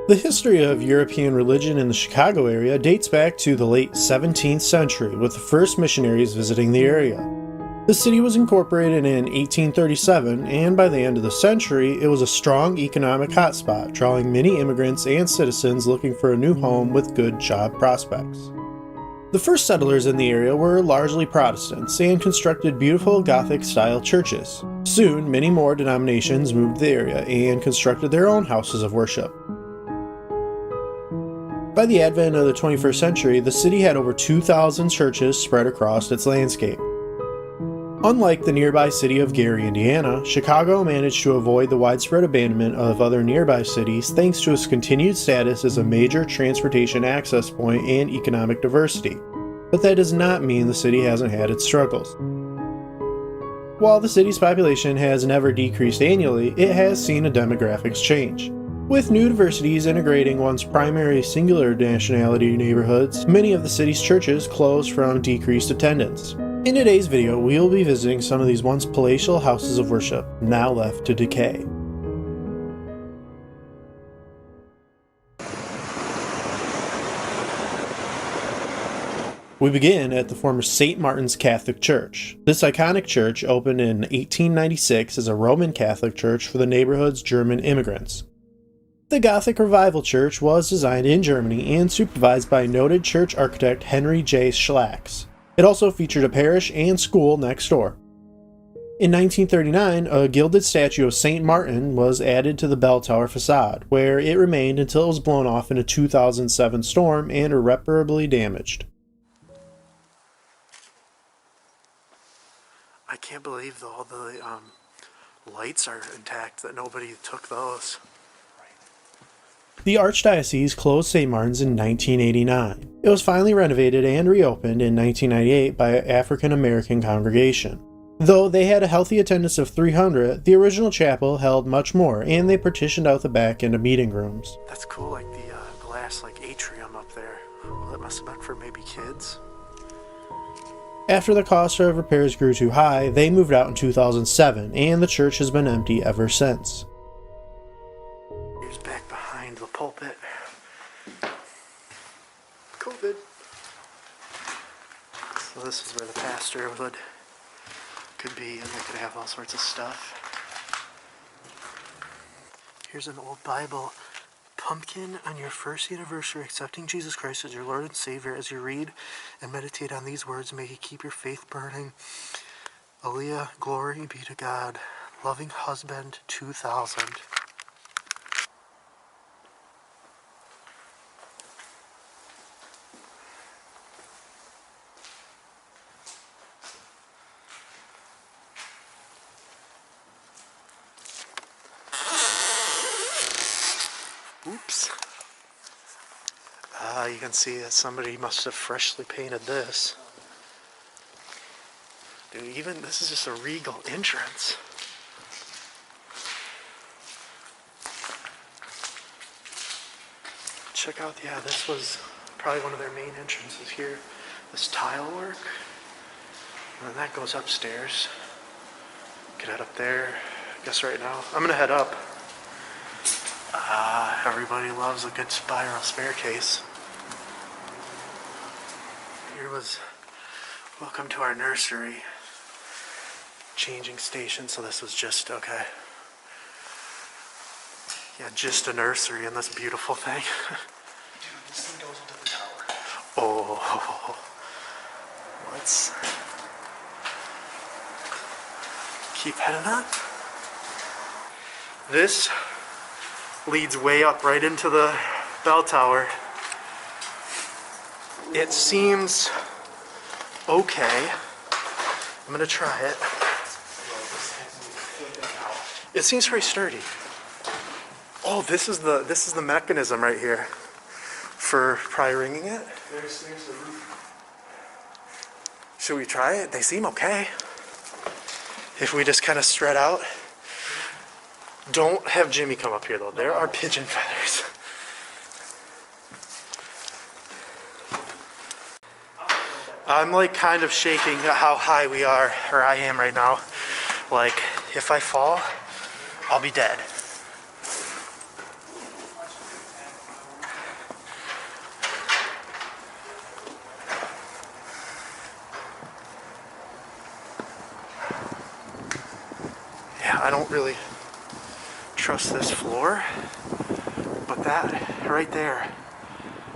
The history of European religion in the Chicago area dates back to the late 17th century, with the first missionaries visiting the area. The city was incorporated in 1837, and by the end of the century, it was a strong economic hotspot, drawing many immigrants and citizens looking for a new home with good job prospects. The first settlers in the area were largely Protestants and constructed beautiful Gothic-style churches. Soon, many more denominations moved to the area and constructed their own houses of worship. By the advent of the 21st century, the city had over 2,000 churches spread across its landscape. Unlike the nearby city of Gary, Indiana, Chicago managed to avoid the widespread abandonment of other nearby cities thanks to its continued status as a major transportation access point and economic diversity. But that does not mean the city hasn't had its struggles. While the city's population has never decreased annually, it has seen a demographics change. With new diversities integrating once primary singular nationality neighborhoods, many of the city's churches closed from decreased attendance. In today's video, we will be visiting some of these once palatial houses of worship, now left to decay. We begin at the former St. Martin's Catholic Church. This iconic church opened in 1896 as a Roman Catholic church for the neighborhood's German immigrants. The Gothic Revival Church was designed in Germany and supervised by noted church architect Henry J. Schlacks. It also featured a parish and school next door. In 1939, a gilded statue of St. Martin was added to the bell tower facade, where it remained until it was blown off in a 2007 storm and irreparably damaged. I can't believe all the lights are intact, that nobody took those. The Archdiocese closed St. Martin's in 1989. It was finally renovated and reopened in 1998 by an African American congregation. Though they had a healthy attendance of 300, the original chapel held much more, and they partitioned out the back into meeting rooms. That's cool, like the glass atrium up there. Well, that must have been for maybe kids. After the cost of repairs grew too high, they moved out in 2007, and the church has been empty ever since. Here's back behind the pulpit. COVID. So this is where the pastor could be, and they could have all sorts of stuff. Here's an old Bible. Pumpkin, on your first anniversary accepting Jesus Christ as your Lord and Savior, as you read and meditate on these words, may He keep your faith burning. Alleluia, glory be to God. Loving husband, 2000. Oops. You can see that somebody must have freshly painted this. Dude, even this is just a regal entrance. Check out, yeah, this was probably one of their main entrances here. This tile work. And then that goes upstairs. Could head up there. I guess right now. I'm gonna head up. Everybody loves a good spiral staircase. Here was welcome to our nursery. Changing station, so this was just, okay. Yeah, just a nursery in this beautiful thing. Dude, this thing goes into the tower. Oh, let's keep heading on. This leads way up right into the bell tower. It seems okay. I'm gonna try it. It seems pretty sturdy. Oh, this is the mechanism right here for probably ringing it. There's the roof. Should we try it? They seem okay. If we just kind of spread out. Don't have Jimmy come up here though. There are pigeon feathers. I'm like kind of shaking at how high we are, or I am right now. Like, if I fall, I'll be dead. I don't really trust this floor, but that right there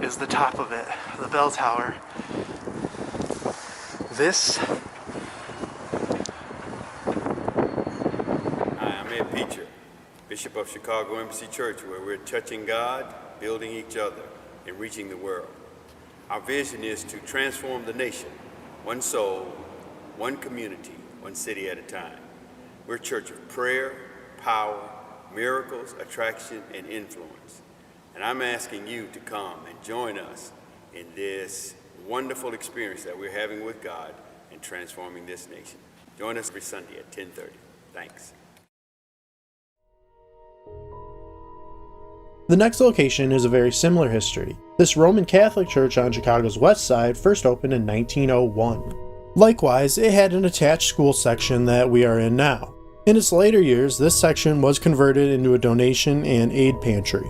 is the top of it, the bell tower. This. Hi, I'm Ed Peacher, Bishop of Chicago Embassy Church, where we're touching God, building each other, and reaching the world. Our vision is to transform the nation, one soul, one community, one city at a time. We're a church of prayer, power, miracles, attraction, and influence. And I'm asking you to come and join us in this wonderful experience that we're having with God and transforming this nation. Join us every Sunday at 10:30. Thanks. The next location is a very similar history. This Roman Catholic church on Chicago's west side first opened in 1901. Likewise, it had an attached school section that we are in now. In its later years, this section was converted into a donation and aid pantry.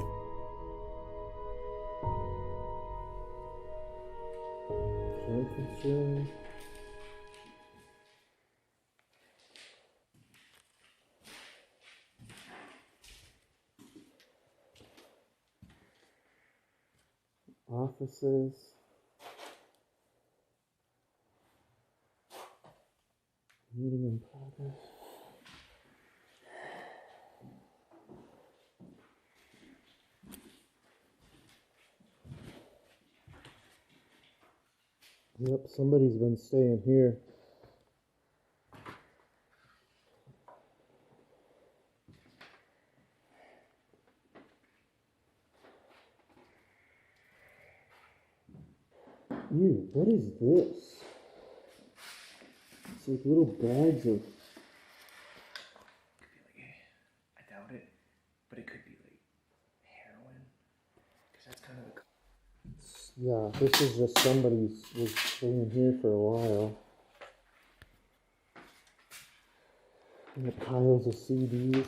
Offices. Meeting in progress. Yep, somebody's been staying here. Ew, what is this? It's like little bags of... I doubt it, but it could be like heroin, because that's kind of the... Yeah, this is just somebody's was staying here for a while. And the piles of CDs.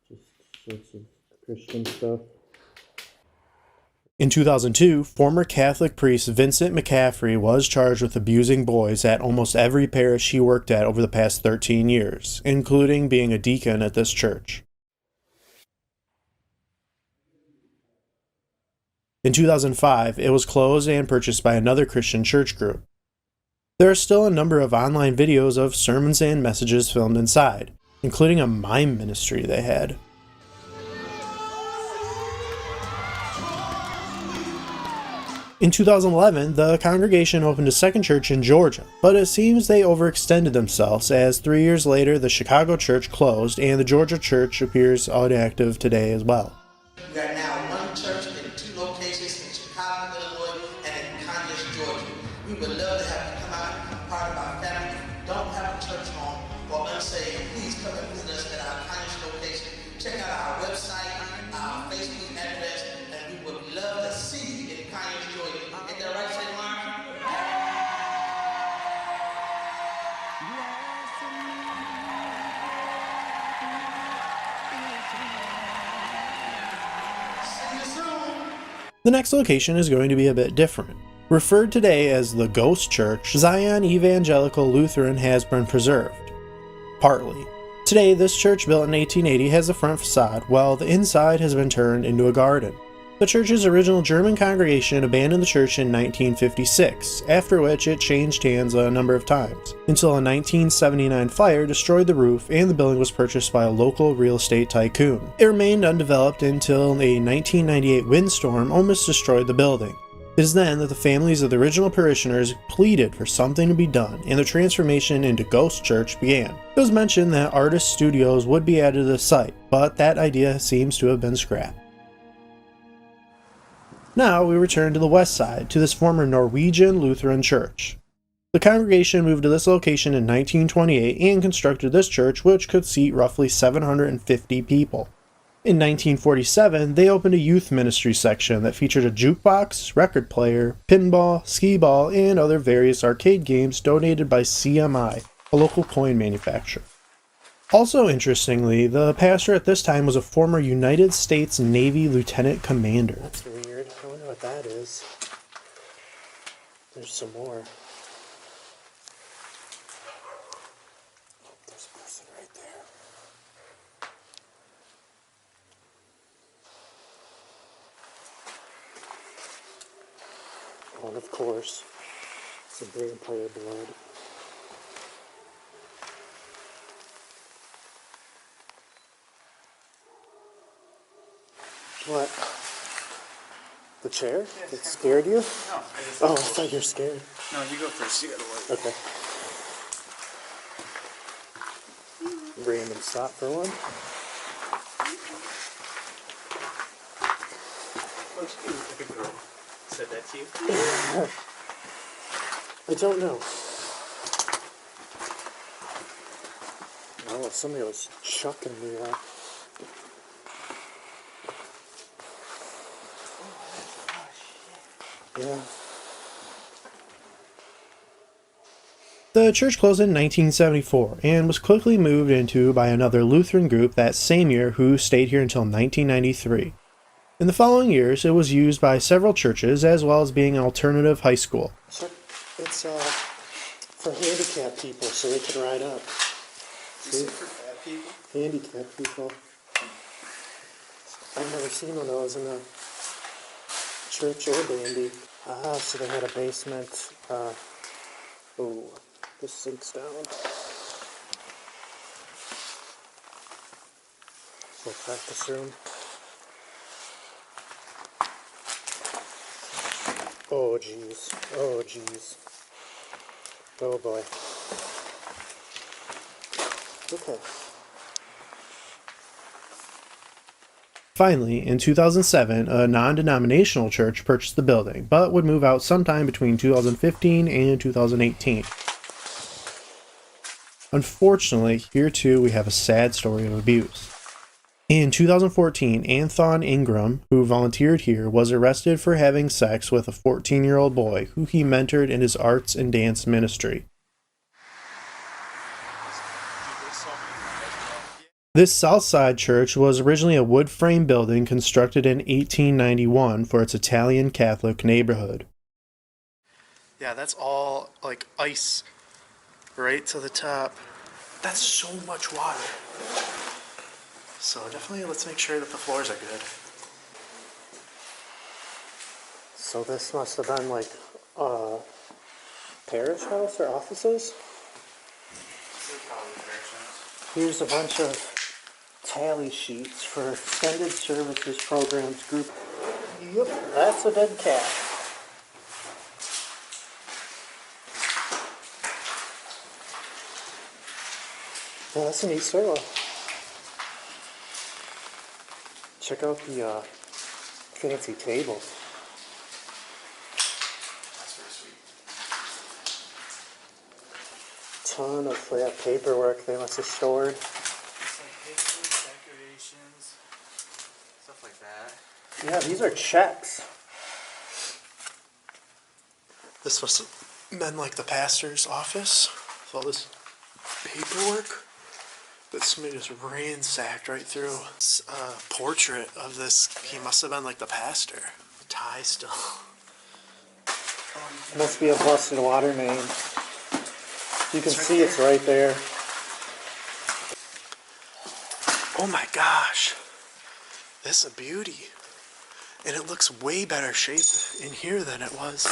Just sorts of Christian stuff. In 2002, former Catholic priest Vincent McCaffrey was charged with abusing boys at almost every parish he worked at over the past 13 years, including being a deacon at this church. In 2005, it was closed and purchased by another Christian church group. There are still a number of online videos of sermons and messages filmed inside, including a mime ministry they had. In 2011, the congregation opened a second church in Georgia, but it seems they overextended themselves as 3 years later the Chicago church closed and the Georgia church appears inactive today as well. We are now one church in 2 locations in Chicago, Illinois, and in Conyers, Georgia. We would love to have you come out and be part of our family. If you don't have a church home or unsaved, please come and visit us at our Conyers location. Check out our website, our Facebook address, and we would love to see you in Conyers, Georgia. Ain't that right, St. Mark? See you soon. The next location is going to be a bit different. Referred today as the Ghost Church, Zion Evangelical Lutheran has been preserved. Partly. Today, this church built in 1880 has a front facade, while the inside has been turned into a garden. The church's original German congregation abandoned the church in 1956, after which it changed hands a number of times, until a 1979 fire destroyed the roof and the building was purchased by a local real estate tycoon. It remained undeveloped until a 1998 windstorm almost destroyed the building. It is then that the families of the original parishioners pleaded for something to be done, and the transformation into Ghost Church began. It was mentioned that artist studios would be added to the site, but that idea seems to have been scrapped. Now we return to the west side, to this former Norwegian Lutheran church. The congregation moved to this location in 1928 and constructed this church, which could seat roughly 750 people. In 1947, they opened a youth ministry section that featured a jukebox, record player, pinball, skee-ball, and other various arcade games donated by CMI, a local coin manufacturer. Also interestingly, the pastor at this time was a former United States Navy lieutenant commander. That's weird. I wonder what that is. There's some more. And of course, some vampire blood. What? The chair? It scared you? No, I just. Oh, I thought you were scared. No, you go first. You gotta look. Okay. Random stop for one. If a girl said that to you. I don't know. Oh, somebody was chucking me out. Yeah. The church closed in 1974 and was quickly moved into by another Lutheran group that same year who stayed here until 1993. In the following years, it was used by several churches as well as being an alternative high school. It's for handicapped people so they can ride up. Is it for fat people? Handicapped people. I've never seen one of those in a church or bandy. So they had a basement. Oh, this sinks down. So practice room. Oh jeez. Oh jeez. Oh boy. Okay. Finally, in 2007, a non-denominational church purchased the building, but would move out sometime between 2015 and 2018. Unfortunately, here too we have a sad story of abuse. In 2014, Anthon Ingram, who volunteered here, was arrested for having sex with a 14-year-old boy who he mentored in his arts and dance ministry. This Southside church was originally a wood frame building constructed in 1891 for its Italian Catholic neighborhood. Yeah, that's all like ice right to the top. That's so much water. So definitely let's make sure that the floors are good. So this must have been like a parish house or offices? Here's a bunch of tally sheets for extended services programs group. Yep, that's a dead cat. Yeah, that's a neat stairwell. Check out the fancy tables. That's pretty sweet. Ton of paperwork they must have stored. It's like pictures, decorations, stuff like that. Yeah, these are checks. This must have been like the pastor's office with all this paperwork that somebody just ransacked right through. It's a portrait of this. He must have been like the pastor. Tie still. Must be a busted water main. You can see it's right there. Oh my gosh. This is a beauty. And it looks way better shape in here than it was.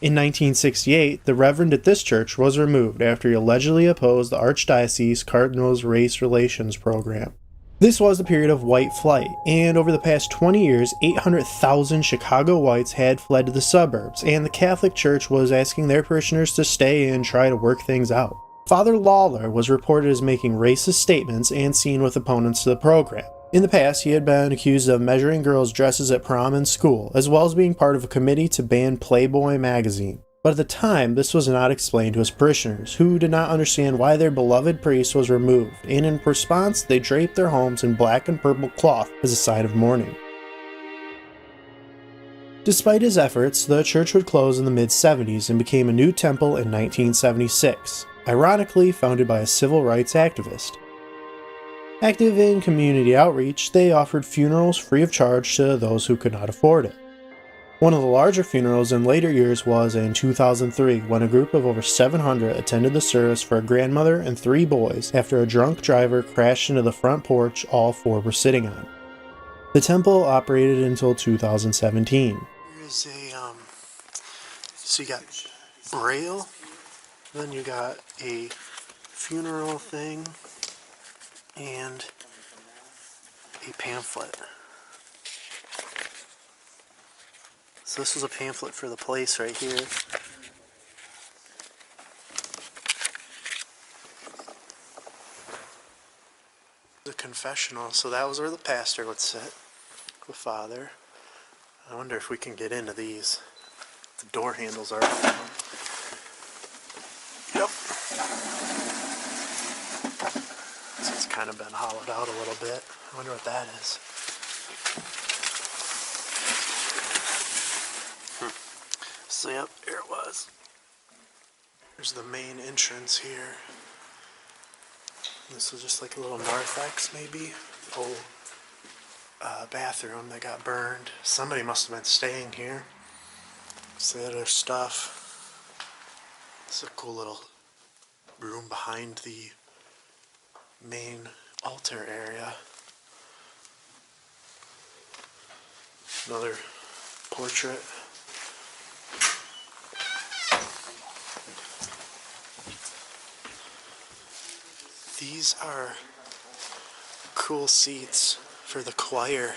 In 1968, the reverend at this church was removed after he allegedly opposed the Archdiocese Cardinals Race Relations program. This was the period of white flight, and over the past 20 years, 800,000 Chicago whites had fled to the suburbs, and the Catholic Church was asking their parishioners to stay and try to work things out. Father Lawler was reported as making racist statements and seen with opponents to the program. In the past, he had been accused of measuring girls' dresses at prom and school, as well as being part of a committee to ban Playboy magazine. But at the time, this was not explained to his parishioners, who did not understand why their beloved priest was removed, and in response, they draped their homes in black and purple cloth as a sign of mourning. Despite his efforts, the church would close in the mid-70s and became a new temple in 1976, ironically founded by a civil rights activist. Active in community outreach, they offered funerals free of charge to those who could not afford it. One of the larger funerals in later years was in 2003 when a group of over 700 attended the service for a grandmother and 3 boys after a drunk driver crashed into the front porch all 4 were sitting on. The temple operated until 2017. Here's so you got Braille, then you got a funeral thing, and a pamphlet. So this was a pamphlet for the place right here. The confessional, so that was where the pastor would sit, the father. I wonder if we can get into these. The door handles are up. Yep. So it's kind of been hollowed out a little bit. I wonder what that is. So yep, here it was. There's the main entrance here. This was just like a little narthex, maybe. Old bathroom that got burned. Somebody must have been staying here. So they had their stuff. It's a cool little room behind the main altar area. Another portrait. These are cool seats for the choir.